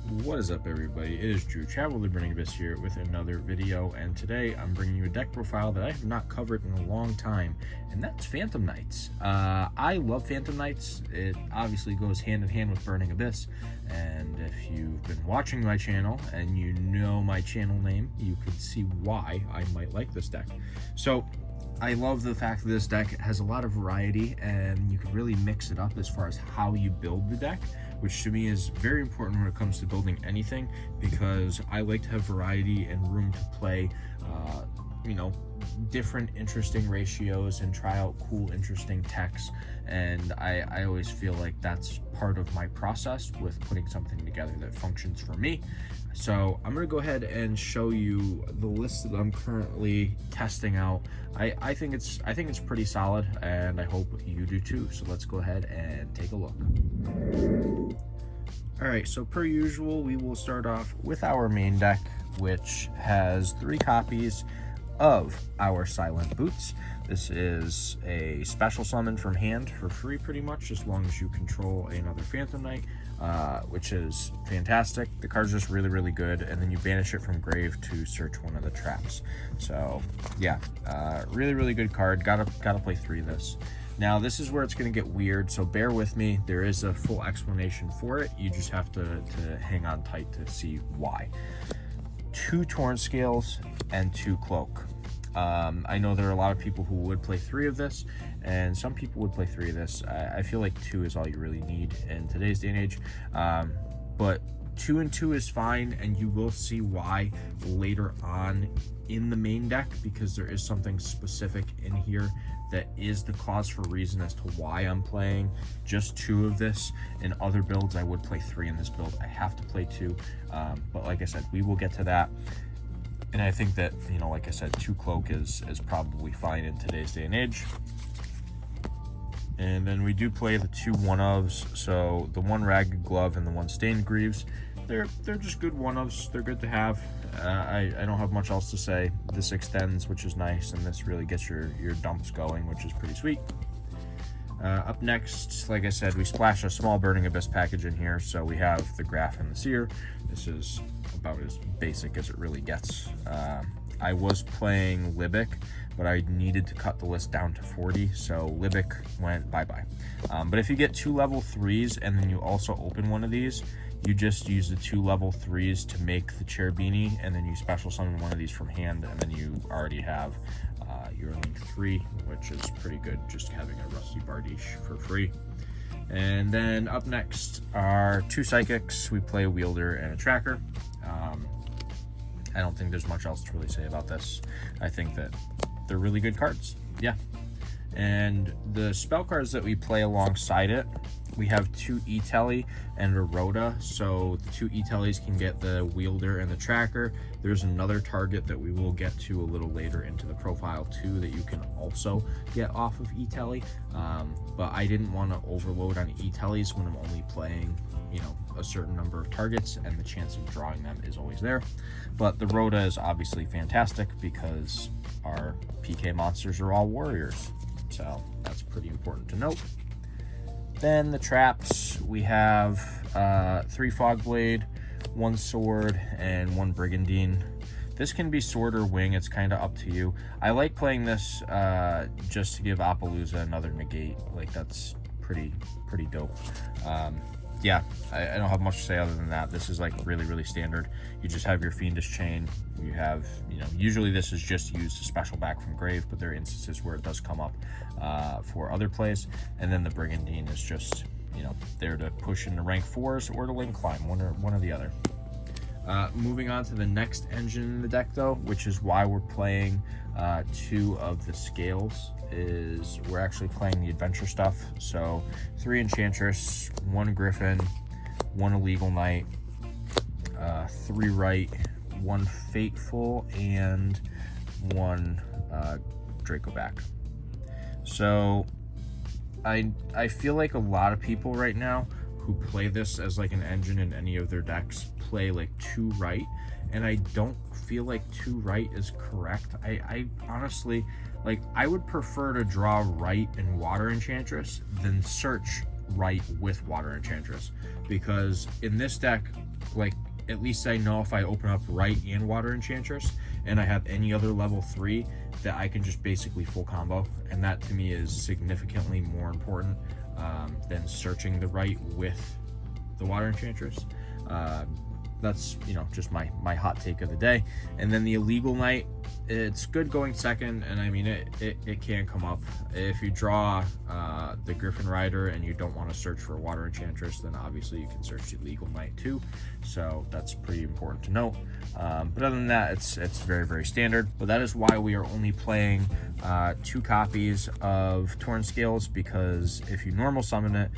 What is up, everybody? It is Drew, Travel the Burning Abyss here with another video, and today I'm bringing you a deck profile that I have not covered in a long time, and that's Phantom Knights. I love Phantom Knights. It obviously goes hand in hand with Burning Abyss, and if you've been watching my channel and you know my channel name, you can see why I might like this deck. So I love the fact that this deck has a lot of variety, and you can really mix it up as far as how you build the deck, which to me is very important when it comes to building anything, because I like to have variety and room to play different interesting ratios and try out cool interesting techs. And I always feel like that's part of my process with putting something together that functions for me. So I'm going to go ahead and show you the list that I'm currently testing out. I think it's pretty solid, and I hope you do too. So let's go ahead and take a look. Alright, so per usual, we will start off with our main deck, which has 3 copies of our Silent Boots. This is a special summon from hand for free, pretty much, as long as you control another Phantom Knight, which is fantastic. The card's just really, really good, and then you banish it from grave to search one of the traps. So, yeah, really, really good card. Gotta play 3 of this. Now, this is where it's going to get weird, so bear with me. There is a full explanation for it. You just have to hang on tight to see why. 2 Torn Scales and 2 Cloak. I know there are a lot of people who would play 3 of this, and some people would play 3 of this. I feel like 2 is all you really need in today's day and age, but 2 and 2 is fine, and you will see why later on in the main deck, because there is something specific in here that is the cause for reason as to why I'm playing just 2 of this. In other builds, I would play 3. In this build, I have to play 2, but like I said, we will get to that. And I think that, like I said, 2 Cloak is probably fine in today's day and age. And then we do play the 2 one-ofs, so the 1 Ragged Glove and the 1 Stained Greaves. They're just good one-ofs. They're good to have. I don't have much else to say. This extends, which is nice, and this really gets your dumps going, which is pretty sweet. Up next, like I said, we splash a small Burning Abyss package in here. So we have the Graph and the Seer. This is about as basic as it really gets. I was playing Libic, but I needed to cut the list down to 40, so Libic went bye-bye. But if you get 2 level 3s and then you also open one of these, you just use the 2 level 3s to make the Cherubini, and then you special summon one of these from hand, and then you already have your Link 3, which is pretty good, just having a Rusty Bardiche for free. And then up next are 2 Psychics. We play a Wielder and a Tracker. I don't think there's much else to really say about this. I think that they're really good cards. Yeah. And the spell cards that we play alongside it, we have 2 E-Telly and a Rhoda. So the 2 E-Tellys can get the Wielder and the Tracker. There's another target that we will get to a little later into the profile too that you can also get off of E-Telly. But I didn't want to overload on E-Tellys when I'm only playing, a certain number of targets, and the chance of drawing them is always there. But the Rhoda is obviously fantastic because our PK monsters are all warriors. So that's pretty important to note. Then the traps, we have 3 Fogblade, 1 Sword, and 1 Brigandine. This can be sword or wing, it's kind of up to you. I like playing this just to give Apollousa another negate. Like, that's pretty dope. Yeah, I don't have much to say other than that. This is like really, really standard. You just have your Fiendish Chain. You have, usually this is just used to special back from grave, but there are instances where it does come up for other plays. And then the Brigandine is just, there to push into rank 4s or to link climb, one or the other. Moving on to the next engine in the deck, though, which is why we're playing 2 of the scales, is we're actually playing the adventure stuff. So 3 Enchantress, 1 Griffin, 1 Illegal Knight, 3 Right, 1 Fateful, and 1 Dracoback. So I feel like a lot of people right now who play this as like an engine in any of their decks play like 2 Right, and I don't feel like 2 Right is correct. I honestly, like, I would prefer to draw Right and Water Enchantress than search right with Water Enchantress, because in this deck, like, at least I know if I open up right and Water Enchantress and I have any other level 3, that I can just basically full combo, and that to me is significantly more important than searching the right with the Water Enchantress. That's, you know, just my hot take of the day. And then the Illegal Knight, it's good going second, and I mean, it can come up. If you draw the Griffin Rider and you don't want to search for a Water Enchantress, then obviously you can search the Illegal Knight too, so that's pretty important to note. But other than that, it's very, very standard. But that is why we are only playing 2 copies of Torn Scales, because if you normal summon it,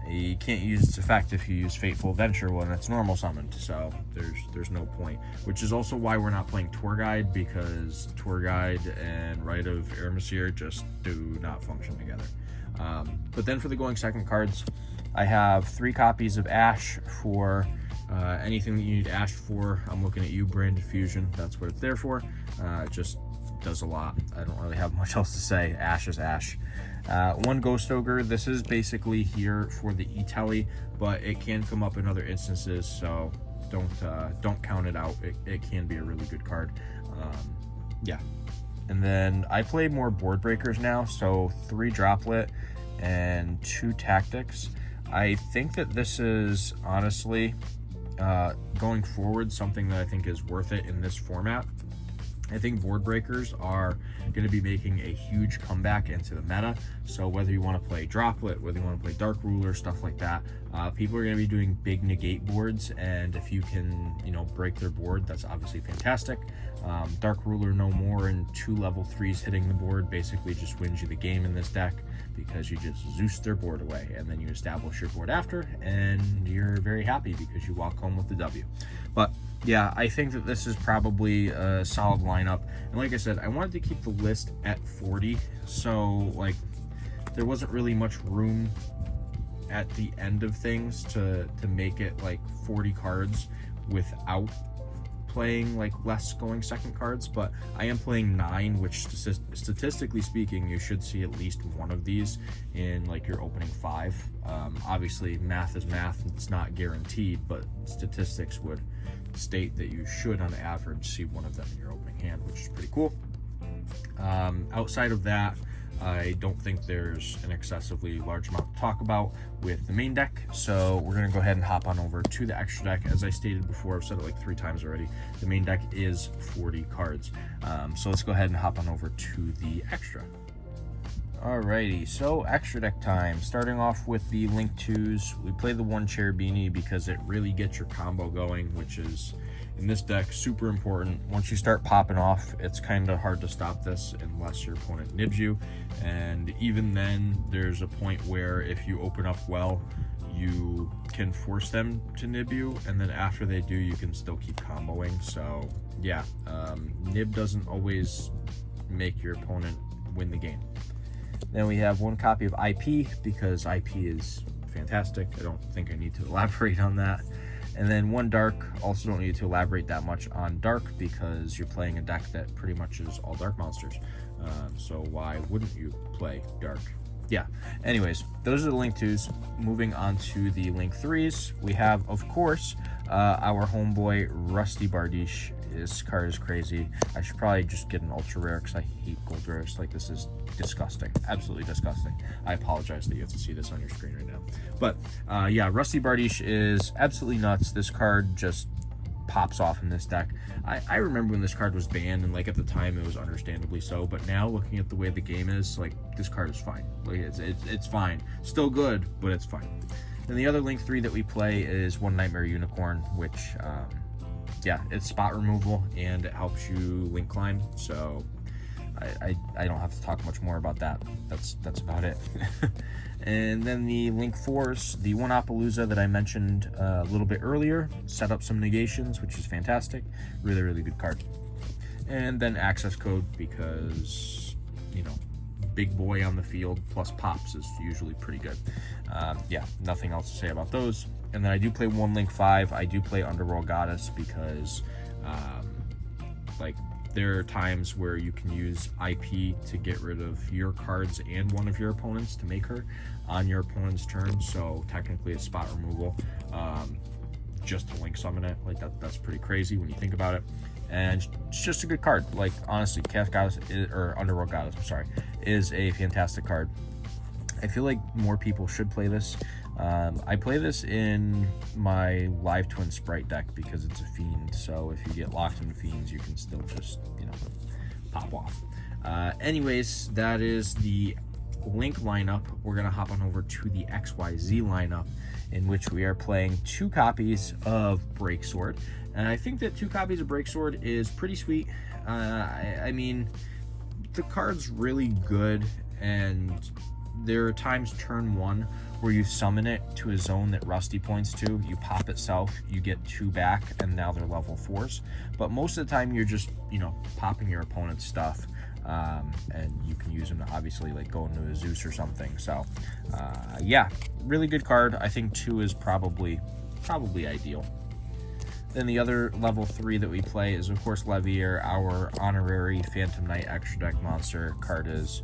you can't use its effect if you use Fateful Adventure when it's normal summoned, so there's no point. Which is also why we're not playing Tour Guide, because Tour Guide and Rite of Eremsir just do not function together. But then for the going second cards, I have 3 copies of Ash for anything that you need Ash for. I'm looking at you, Branded Fusion. That's what it's there for. It just does a lot. I don't really have much else to say. Ash is Ash. 1 Ghost Ogre. This is basically here for the E-Telly, but it can come up in other instances, so don't count it out. It can be a really good card. Yeah. And then I play more board breakers now, so 3 Droplet and 2 Tactics. I think that this is honestly going forward something that I think is worth it in this format. I think board breakers are going to be making a huge comeback into the meta. So whether you want to play Droplet, whether you want to play Dark Ruler, stuff like that, people are going to be doing big negate boards, and if you can, you know, break their board, that's obviously fantastic. Dark Ruler no more, and 2 level 3s hitting the board basically just wins you the game in this deck, because you just Zeus their board away, and then you establish your board after, and you're very happy because you walk home with the W. But yeah, I think that this is probably a solid lineup. And like I said, I wanted to keep the list at 40, so like there wasn't really much room at the end of things to make it like 40 cards without playing like less going second cards. But I am playing 9, which statistically speaking, you should see at least one of these in like your opening 5. Obviously math is math, it's not guaranteed, but statistics would state that you should on average see one of them in your opening hand, which is pretty cool. Outside of that, I don't think there's an excessively large amount to talk about with the main deck, so we're going to go ahead and hop on over to the extra deck. As I stated before, I've said it like 3 times already, the main deck is 40 cards. So let's go ahead and hop on over to the extra. Alrighty, so extra deck time. Starting off with the Link 2s, we play the 1 Cherubini because it really gets your combo going, which is, in this deck, super important. Once you start popping off, it's kind of hard to stop this unless your opponent nibs you, and even then, there's a point where if you open up well, you can force them to nib you, and then after they do, you can still keep comboing. So yeah, nib doesn't always make your opponent win the game. Then we have 1 copy of IP, because IP is fantastic. I don't think I need to elaborate on that. And then 1 Dark. Also don't need to elaborate that much on Dark, because you're playing a deck that pretty much is all Dark monsters. So why wouldn't you play Dark? Yeah, anyways, those are the Link 2s. Moving on to the Link 3s, we have, of course, our homeboy Rusty Bardiche. This card is crazy. I should probably just get an ultra rare because I hate gold rares. Like, this is disgusting, absolutely disgusting. I apologize that you have to see this on your screen right now. But yeah, Rusty Bardiche is absolutely nuts. This card just pops off in this deck. I remember when this card was banned, and like at the time it was understandably so, but now looking at the way the game is, like, this card is fine. Like, it's fine. Still good, but it's fine. And the other Link 3 that we play is 1 Nightmare Unicorn, which yeah, it's spot removal and it helps you link climb, so I don't have to talk much more about that. That's about it. And then the Link 4s, the 1 Appaloosa that I mentioned a little bit earlier, set up some negations, which is fantastic. Really, really good card. And then Access Code, because, you know, big boy on the field plus pops is usually pretty good. Yeah, nothing else to say about those. And then I do play 1 Link 5. I do play Underworld Goddess because, like, there are times where you can use IP to get rid of your cards and one of your opponents to make her on your opponent's turn. So technically it's spot removal, just to link summon it. Like that's pretty crazy when you think about it. And it's just a good card. Like honestly, Chaos Goddess or Underworld Goddess, I'm sorry, is a fantastic card. I feel like more people should play this. I play this in my Live Twin Sprite deck because it's a fiend. So if you get locked into fiends, you can still just, you know, pop off. Anyways, that is the Link lineup. We're gonna hop on over to the XYZ lineup, in which we are playing 2 copies of Breaksword. And I think that 2 copies of Breaksword is pretty sweet. I mean, the card's really good, and there are times turn 1 where you summon it to a zone that Rusty points to, you pop itself, you get 2 back, and now they're level 4s. But most of the time you're just, you know, popping your opponent's stuff, and you can use them to obviously like go into a Zeus or something. So yeah, really good card. I think 2 is probably ideal. Then the other level 3 that we play is, of course, Levier, our honorary Phantom Knight extra deck monster. Card is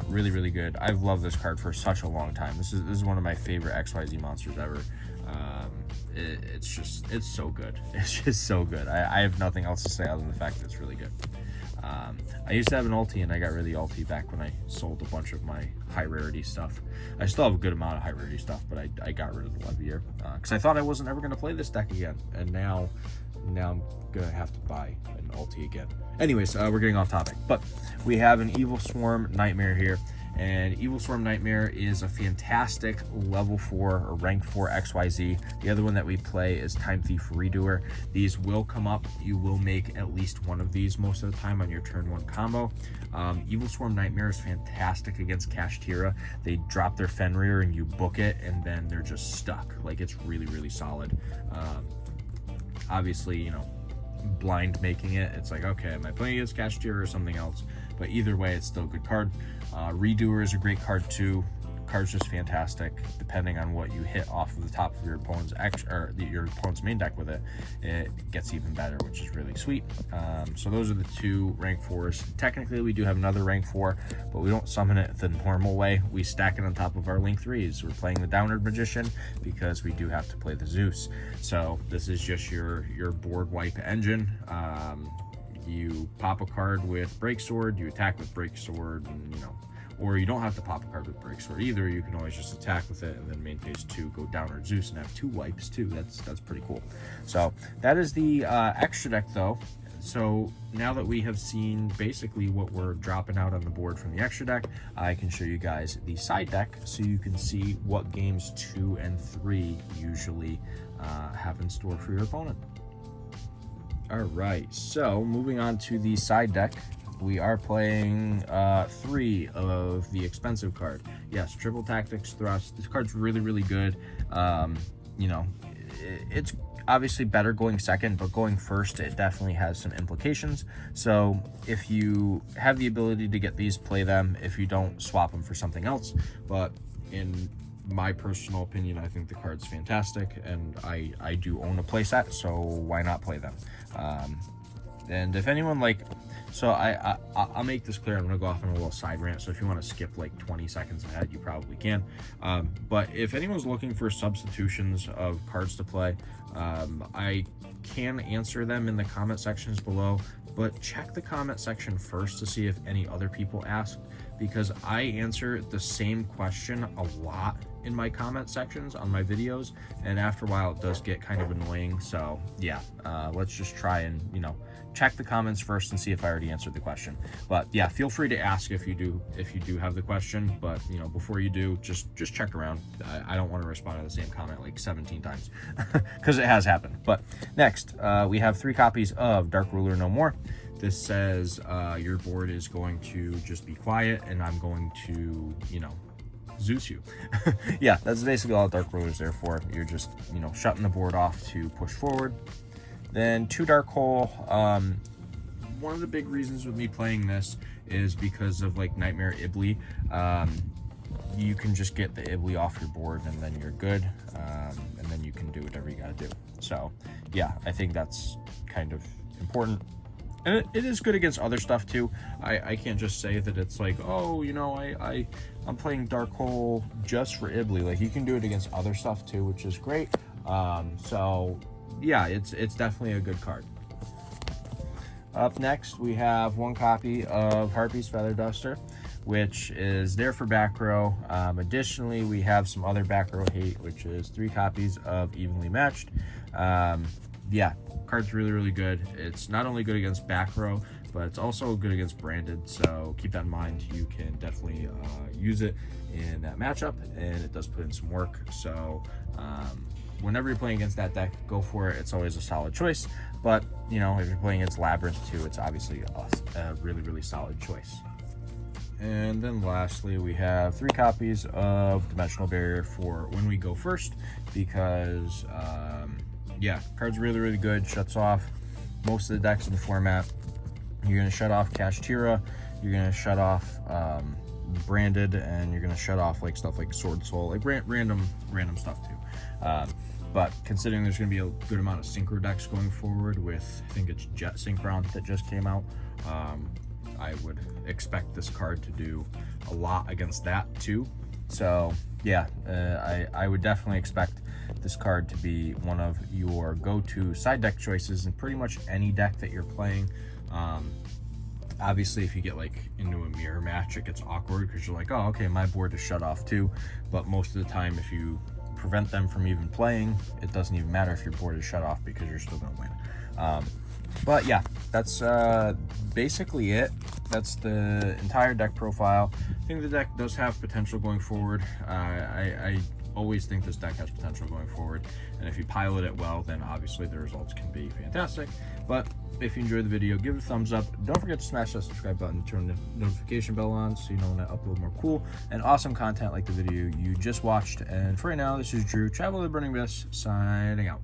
really, really good. I've loved this card for such a long time. This is one of my favorite XYZ monsters ever. It's so good. It's just so good. I have nothing else to say other than the fact that it's really good. I used to have an ulti, and I got rid of the ulti back when I sold a bunch of my high rarity stuff. I still have a good amount of high rarity stuff, but I got rid of the Levier because I thought I wasn't ever going to play this deck again, and now I'm gonna have to buy an ulti again. Anyways, we're getting off topic, but we have an Evil Swarm Nightmare here. And Evil Swarm Nightmare is a fantastic level 4 or rank 4 XYZ. The other one that we play is Time Thief Redoer. These will come up. You will make at least one of these most of the time on your turn 1 combo. Evil Swarm Nightmare is fantastic against Kashtira. They drop their Fenrir and you book it, and then they're just stuck. Like, it's really, really solid. Obviously, you know, blind making it, it's like, okay, am I playing against Kashtira or something else? But either way, it's still a good card. Redoer is a great card too. Card's just fantastic. Depending on what you hit off of the top of your opponent's your opponent's main deck with it, it gets even better, which is really sweet. So those are the 2 rank 4s. Technically, we do have another rank 4, but we don't summon it the normal way. We stack it on top of our link 3s. We're playing the Downward Magician because we do have to play the Zeus. So this is just your board wipe engine. You pop a card with Breaksword, you attack with Breaksword, and, you know, or you don't have to pop a card with Breaksword either. You can always just attack with it and then main phase 2 go Downward Zeus and have 2 wipes too. That's pretty cool. So that is the extra deck though. So now that we have seen basically what we're dropping out on the board from the extra deck, I can show you guys the side deck so you can see what games 2 and 3 usually have in store for your opponent. All right, so moving on to the side deck, we are playing 3 of the expensive card. Yes, Triple Tactics Thrust. This card's really, really good. You know, it's obviously better going second, but going first, it definitely has some implications. So if you have the ability to get these, play them. If you don't, swap them for something else. But in my personal opinion, I think the card's fantastic, and I do own a playset, so why not play them? And if anyone so I'll make this clear. I'm gonna go off on a little side rant, so if you want to skip like 20 seconds ahead, you probably can. But if anyone's looking for substitutions of cards to play, I can answer them in the comment sections below, but check the comment section first to see if any other people ask, because I answer the same question a lot in my comment sections on my videos, and after a while it does get kind of annoying. So yeah, let's just try and, you know, check the comments first and see if I already answered the question. But yeah, feel free to ask if you do have the question, but you know, before you do, just check around. I don't want to respond to the same comment like 17 times because it has happened. But next, we have 3 copies of Dark Ruler No More. This says your board is going to just be quiet, and I'm going to, you know, Zeus you. Yeah, that's basically all Dark Ruler's there for. You're just, you know, shutting the board off to push forward. Then 2 Dark Hole. One of the big reasons with me playing this is because of like Nightmare Ibli. You can just get the Ibli off your board and then you're good, and then you can do whatever you gotta do. So yeah, I think that's kind of important. And it is good against other stuff too. I can't just say that it's like, oh, you know, I'm playing Dark Hole just for Ibly. Like, you can do it against other stuff too, which is great. So yeah, it's definitely a good card. Up next, we have one copy of Harpy's Feather Duster, which is there for back row. Additionally, we have some other back row hate, which is 3 copies of Evenly Matched. Yeah, card's really good. It's not only good against back row, but it's also good against branded, so keep that in mind. You can definitely use it in that matchup, and it does put in some work. So whenever you're playing against that deck, go for it. It's always a solid choice. But, you know, if you're playing against Labyrinth too, it's obviously a really solid choice. And then lastly, we have 3 copies of Dimensional Barrier for when we go first, because yeah, card's really good. Shuts off most of the decks in the format. You're going to shut off Kashtira, you're going to shut off branded, and you're going to shut off like stuff like Sword Soul, like random stuff too. But considering there's going to be a good amount of synchro decks going forward with, I think it's Jet Synchron that just came out, I would expect this card to do a lot against that too. So yeah, I would definitely expect this card to be one of your go-to side deck choices in pretty much any deck that you're playing. Obviously, if you get like into a mirror match, it gets awkward because you're like, oh, okay, my board is shut off too. But most of the time, if you prevent them from even playing, it doesn't even matter if your board is shut off because you're still going to win. But yeah, that's basically it. That's the entire deck profile. I think the deck does have potential going forward. I always think this deck has potential going forward, and if you pilot it well, then obviously the results can be fantastic. But if you enjoyed the video, give it a thumbs up. Don't forget to smash that subscribe button, turn the notification bell on so you know when I upload more cool and awesome content like the video you just watched. And for right now, this is Drew, Traveler of the Burning Abyss, signing out.